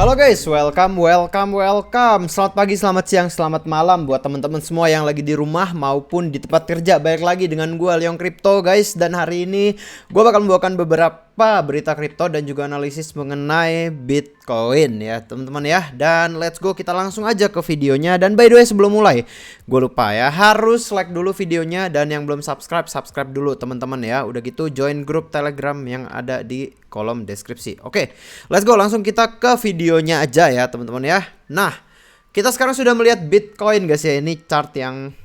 Halo guys, welcome. Selamat pagi, selamat siang, selamat malam buat teman-teman semua yang lagi di rumah maupun di tempat kerja. Balik lagi dengan gua Leong Crypto guys, dan hari ini gua bakal membawakan beberapa berita kripto dan juga analisis mengenai Bitcoin ya, teman-teman ya. Dan let's go, kita langsung aja ke videonya. Dan by the way, sebelum mulai, gue lupa ya, harus like dulu videonya, dan yang belum subscribe dulu teman-teman ya. Udah gitu join grup Telegram yang ada di kolom deskripsi. Oke, let's go, langsung kita ke videonya aja ya teman-teman ya. Nah, kita sekarang sudah melihat Bitcoin guys ya. Ini chart yang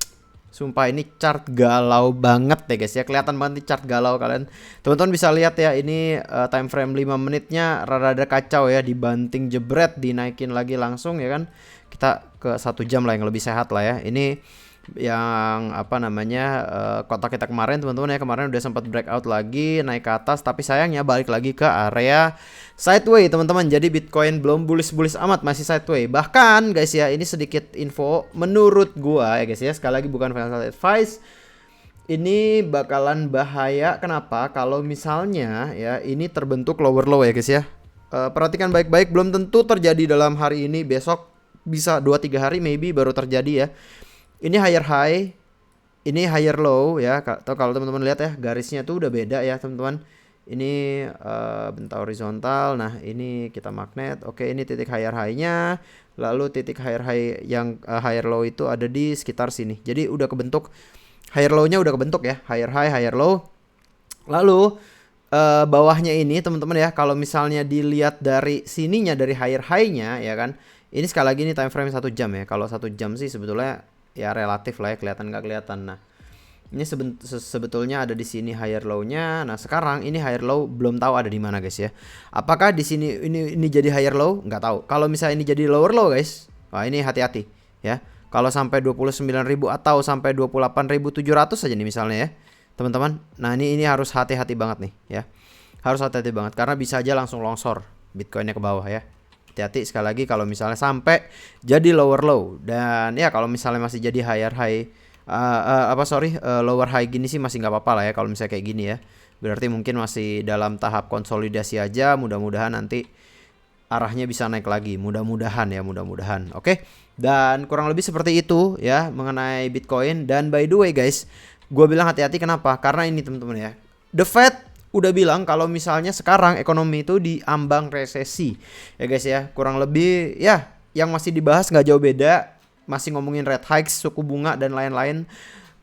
sumpah, ini chart galau banget deh guys ya. Kelihatan banget nih chart galau, kalian teman-teman bisa lihat ya. Ini time frame 5 menitnya rada-rada kacau ya. Dibanting jebret, dinaikin lagi langsung ya kan. Kita ke 1 jam lah yang lebih sehat lah ya. Ini yang apa namanya, kotak kita kemarin teman-teman ya. Kemarin udah sempat breakout lagi, naik ke atas, tapi sayangnya balik lagi ke area sideway teman-teman. Jadi Bitcoin belum bullish amat, masih sideway. Bahkan guys ya, ini sedikit info menurut gua ya guys ya, sekali lagi bukan financial advice, ini bakalan bahaya. Kenapa? Kalau misalnya ya ini terbentuk lower low ya guys ya. Perhatikan baik-baik, belum tentu terjadi dalam hari ini, besok bisa 2-3 hari maybe baru terjadi ya. Ini higher high, ini higher low ya. Atau kalau teman-teman lihat ya, garisnya tuh udah beda ya teman-teman. Ini bentuk horizontal. Nah, ini kita magnet. Oke, ini titik higher high-nya. Lalu titik higher high yang higher low itu ada di sekitar sini. Jadi udah kebentuk, higher low-nya udah kebentuk ya. Higher high, higher low. Lalu bawahnya ini teman-teman ya, kalau misalnya dilihat dari sininya, dari higher high-nya ya kan. Ini sekali lagi ini time frame 1 jam ya. Kalau 1 jam sih sebetulnya ya relatif lah ya, kelihatan nggak kelihatan. Nah, ini sebetulnya ada di sini higher low-nya. Nah, sekarang ini higher low belum tahu ada di mana guys ya. Apakah di sini ini jadi higher low? Nggak tahu. Kalau misalnya ini jadi lower low guys, wah ini hati-hati ya. Kalau sampai 29.000 atau sampai 28.700 saja nih misalnya ya, teman-teman. Nah, ini harus hati-hati banget nih ya. Harus hati-hati banget karena bisa aja langsung longsor Bitcoinnya ke bawah ya. Hati-hati sekali lagi kalau misalnya sampai jadi lower low. Dan ya kalau misalnya masih jadi higher high, lower high gini sih masih nggak apa-apa lah ya kalau misalnya kayak gini ya. Berarti mungkin masih dalam tahap konsolidasi aja. Mudah-mudahan nanti arahnya bisa naik lagi. Mudah-mudahan ya, mudah-mudahan. Oke. Dan kurang lebih seperti itu ya mengenai Bitcoin. Dan by the way guys, gue bilang hati-hati kenapa? Karena ini teman-teman ya, The Fed udah bilang kalau misalnya sekarang ekonomi itu diambang resesi ya guys ya. Kurang lebih ya, yang masih dibahas nggak jauh beda, masih ngomongin rate hikes, suku bunga dan lain-lain.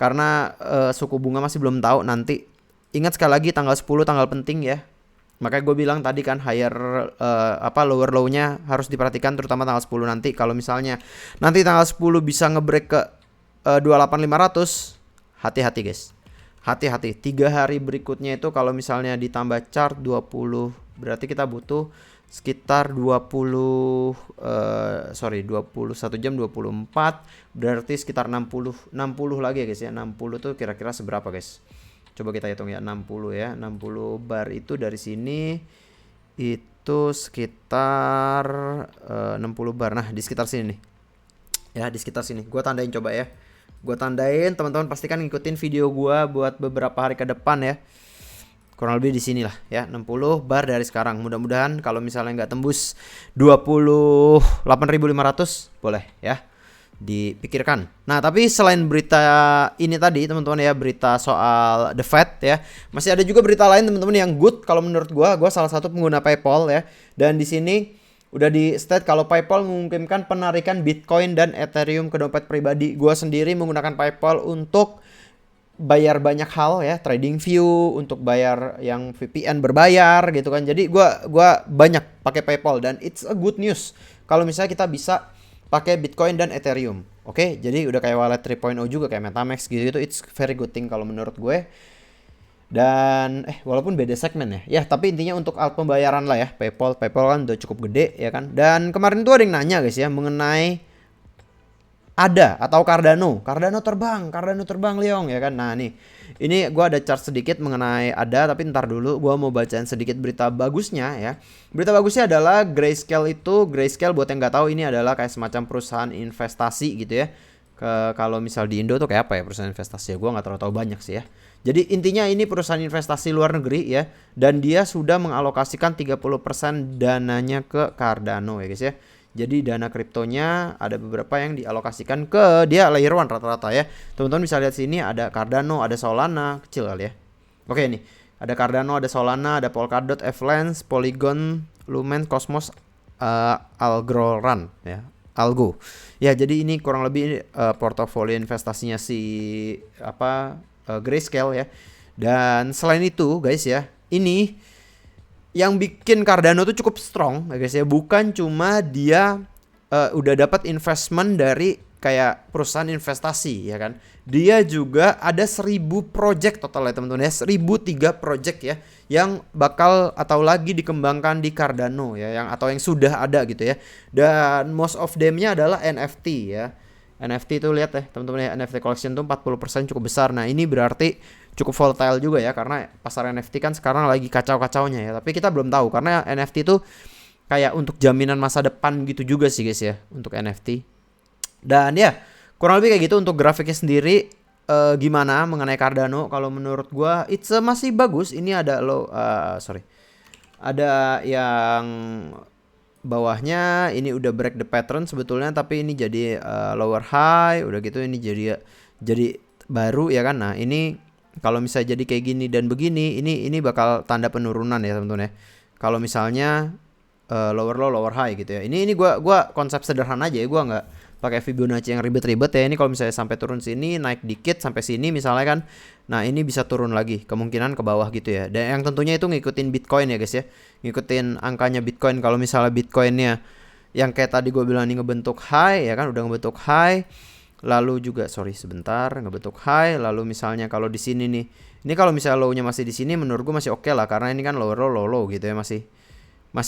Karena suku bunga masih belum tahu nanti. Ingat sekali lagi tanggal 10 tanggal penting ya. Makanya gue bilang tadi kan higher lower low-nya harus diperhatikan, terutama tanggal 10 nanti. Kalau misalnya nanti tanggal 10 bisa ngebreak ke 28.500, hati-hati guys. Hati-hati, 3 hari berikutnya itu kalau misalnya ditambah chart 20, berarti kita butuh sekitar 21 jam 24, berarti sekitar 60 lagi ya guys ya. 60 tuh kira-kira seberapa guys? Coba kita hitung ya, 60 ya. 60 bar itu dari sini itu sekitar 60 bar. Nah, di sekitar sini nih. Ya, di sekitar sini. Gua tandain coba ya. Gue tandain, teman-teman pastikan ngikutin video gue buat beberapa hari ke depan ya. Kurang lebih di sini lah ya, 60 bar dari sekarang. Mudah-mudahan kalau misalnya nggak tembus 28.500 boleh ya dipikirkan. Nah, tapi selain berita ini tadi teman-teman ya, berita soal The Fed ya, masih ada juga berita lain teman-teman yang good kalau menurut gue. Gue salah satu pengguna PayPal ya, dan di sini udah di state kalau PayPal memungkinkan penarikan Bitcoin dan Ethereum ke dompet pribadi. Gua sendiri menggunakan PayPal untuk bayar banyak hal ya, trading view, untuk bayar yang VPN berbayar gitu kan. Jadi gua banyak pakai PayPal, dan it's a good news kalau misalnya kita bisa pakai Bitcoin dan Ethereum. Oke, jadi udah kayak wallet 3.0 juga kayak MetaMask gitu. It's very good thing kalau menurut gue. Dan walaupun beda segmen ya. Ya, tapi intinya untuk alat pembayaran lah ya. PayPal kan udah cukup gede ya kan. Dan kemarin tuh ada yang nanya guys ya mengenai ADA atau Cardano. Cardano terbang Leong ya kan. Nah, nih. Ini gua ada chart sedikit mengenai ADA, tapi ntar dulu gua mau bacain sedikit berita bagusnya ya. Berita bagusnya adalah Grayscale buat yang nggak tahu, ini adalah kayak semacam perusahaan investasi gitu ya. Kalau misal di Indo tuh kayak apa ya perusahaan investasi ya, gue nggak terlalu tahu banyak sih ya. Jadi intinya ini perusahaan investasi luar negeri ya, dan dia sudah mengalokasikan 30% dananya ke Cardano ya guys ya. Jadi dana kriptonya ada beberapa yang dialokasikan ke dia layer 1 rata-rata ya. Teman-teman bisa lihat sini ada Cardano, ada Solana, kecil kali ya. Oke nih, ada Cardano, ada Solana, ada Polkadot, Avalanche, Polygon, Lumen, Cosmos, Algorand ya. Algo. Ya, jadi ini kurang lebih portofolio investasinya si Grayscale ya. Dan selain itu, guys ya, ini yang bikin Cardano tuh cukup strong ya guys ya, bukan cuma dia udah dapat investment dari kayak perusahaan investasi ya kan. Dia juga ada 1000 project total ya teman-teman ya, 1003 project ya yang bakal atau lagi dikembangkan di Cardano ya, yang atau yang sudah ada gitu ya. Dan most of them-nya adalah NFT ya. NFT itu lihat ya teman-teman ya, NFT collection tuh 40% cukup besar. Nah, ini berarti cukup volatile juga ya, karena pasar NFT kan sekarang lagi kacau-kacaunya ya. Tapi kita belum tahu karena NFT itu kayak untuk jaminan masa depan gitu juga sih guys ya untuk NFT. Dan ya kurang lebih kayak gitu untuk grafiknya sendiri. Gimana mengenai Cardano? Kalau menurut gua masih bagus. Ini ada ada yang bawahnya ini udah break the pattern sebetulnya, tapi ini jadi lower high, udah gitu ini jadi baru ya kan. Nah, ini kalau misalnya jadi kayak gini dan begini, ini bakal tanda penurunan ya teman-teman ya. Kalau misalnya lower low lower high gitu ya. Ini gua konsep sederhana aja ya, gua nggak pakai Fibonacci yang ribet-ribet ya. Ini kalau misalnya sampai turun sini, naik dikit sampai sini misalnya kan. Nah, ini bisa turun lagi, kemungkinan ke bawah gitu ya. Dan yang tentunya itu ngikutin Bitcoin ya guys ya. Ngikutin angkanya Bitcoin. Kalau misalnya Bitcoinnya yang kayak tadi gue bilang ini ngebentuk high ya kan, udah ngebentuk high. Lalu juga ngebentuk high. Lalu misalnya kalau di sini nih, ini kalau misalnya low-nya masih di sini menurut gue masih oke lah, karena ini kan lower low low gitu ya, masih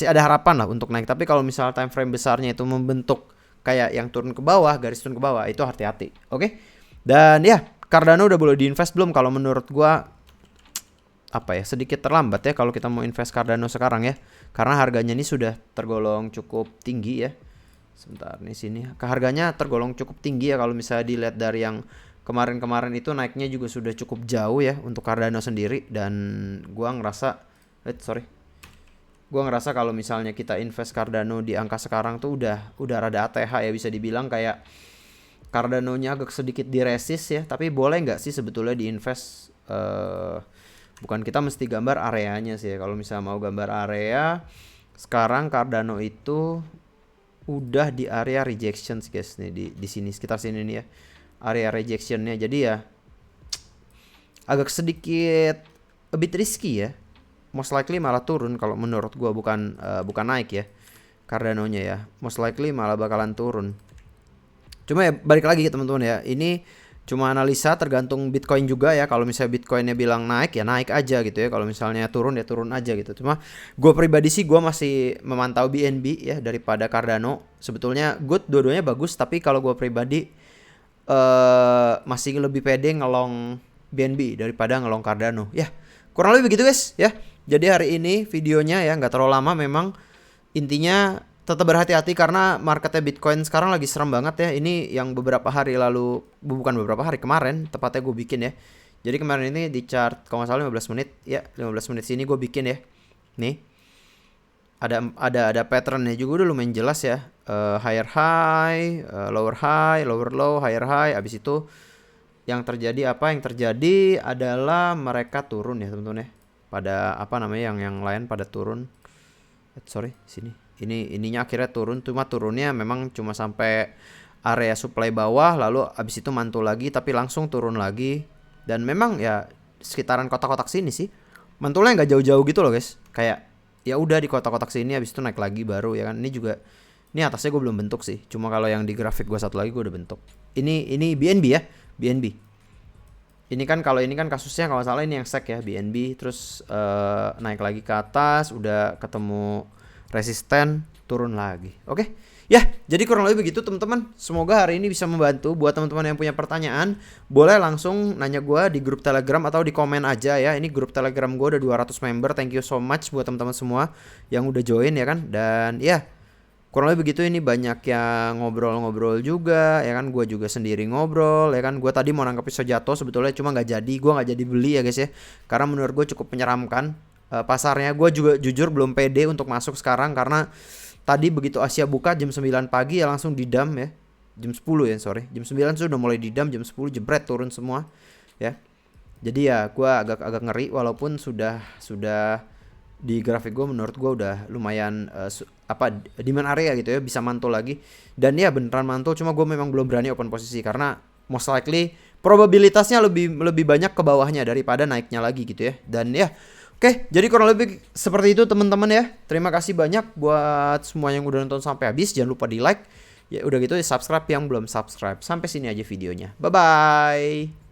ada harapan lah untuk naik. Tapi kalau misalnya time frame besarnya itu membentuk kayak yang turun ke bawah, garis turun ke bawah, itu hati-hati. Oke? Dan ya, Cardano udah boleh diinvest belum? Kalau menurut gua sedikit terlambat ya kalau kita mau invest Cardano sekarang ya. Karena harganya ini sudah tergolong cukup tinggi ya. Sebentar nih sini. Harganya tergolong cukup tinggi ya kalau misalnya dilihat dari yang kemarin-kemarin itu naiknya juga sudah cukup jauh ya untuk Cardano sendiri. Dan gua ngerasa kalau misalnya kita invest Cardano di angka sekarang tuh udah rada ATH ya, bisa dibilang kayak Cardano-nya agak sedikit diresist ya. Tapi boleh nggak sih sebetulnya diinvest? Bukan kita mesti gambar areanya sih ya. Kalau misalnya mau gambar area, sekarang Cardano itu udah di area rejection guys nih, di sini sekitar sini nih ya, area rejectionnya. Jadi ya agak sedikit a bit risky ya. Most likely malah turun kalau menurut gua, bukan naik ya Cardano-nya ya. Most likely malah bakalan turun. Cuma ya balik lagi teman-teman ya, ini cuma analisa, tergantung Bitcoin juga ya. Kalau misalnya Bitcoinnya bilang naik ya naik aja gitu ya. Kalau misalnya turun ya turun aja gitu. Cuma gua pribadi sih gua masih memantau BNB ya daripada Cardano. Sebetulnya dua-duanya bagus, tapi kalau gua pribadi masih lebih pede ngelong BNB daripada ngelong Cardano. Ya, kurang lebih begitu guys ya. Jadi hari ini videonya ya nggak terlalu lama memang. Intinya tetap berhati-hati karena marketnya Bitcoin sekarang lagi serem banget ya. Ini yang kemarin tepatnya gue bikin ya. Jadi kemarin ini di chart kalau nggak salah 15 menit ya, 15 menit sini gue bikin ya. Nih ada patternnya juga udah lumayan jelas ya. Higher high, lower low, higher high. Abis itu yang terjadi adalah mereka turun ya teman-teman ya. Pada yang lain pada turun. Sini. Ininya akhirnya turun, cuma turunnya memang cuma sampai area supply bawah, lalu abis itu mantul lagi tapi langsung turun lagi. Dan memang ya sekitaran kotak-kotak sini sih. Mantulnya nggak jauh-jauh gitu loh guys. Kayak ya udah di kotak-kotak sini abis itu naik lagi baru ya kan. Ini atasnya gue belum bentuk sih. Cuma kalau yang di grafik gue satu lagi gue udah bentuk. Ini BNB ya, BNB. Ini kan kalau ini kan kasusnya kalau salah ini yang SEC ya, BNB, terus naik lagi ke atas, udah ketemu resisten, turun lagi. Oke. Ya, jadi kurang lebih begitu teman-teman. Semoga hari ini bisa membantu. Buat teman-teman yang punya pertanyaan, boleh langsung nanya gue di grup Telegram atau di komen aja ya. Ini grup Telegram gue udah 200 member. Thank you so much buat teman-teman semua yang udah join ya kan. Dan ya, kurang lebih begitu. Ini banyak yang ngobrol-ngobrol juga ya kan, gue juga sendiri ngobrol ya kan. Gue tadi mau nangkep pisau jatuh sebetulnya, cuma nggak jadi, gue nggak jadi beli ya guys ya, karena menurut gue cukup menyeramkan pasarnya. Gue juga jujur belum pede untuk masuk sekarang, karena tadi begitu Asia buka jam 9 pagi ya langsung didam ya. Jam 10 ya, sorry, jam 9 sudah mulai didam, jam 10 jebret turun semua ya. Jadi ya gue agak ngeri, walaupun sudah di grafik gue menurut gue udah lumayan demand area gitu ya, bisa mantul lagi. Dan ya beneran mantul, cuma gue memang belum berani open posisi karena most likely probabilitasnya lebih banyak ke bawahnya daripada naiknya lagi gitu ya. Dan ya oke, jadi kurang lebih seperti itu teman-teman ya. Terima kasih banyak buat semua yang udah nonton sampai habis. Jangan lupa di like. Ya udah gitu, subscribe yang belum subscribe. Sampai sini aja videonya. Bye bye.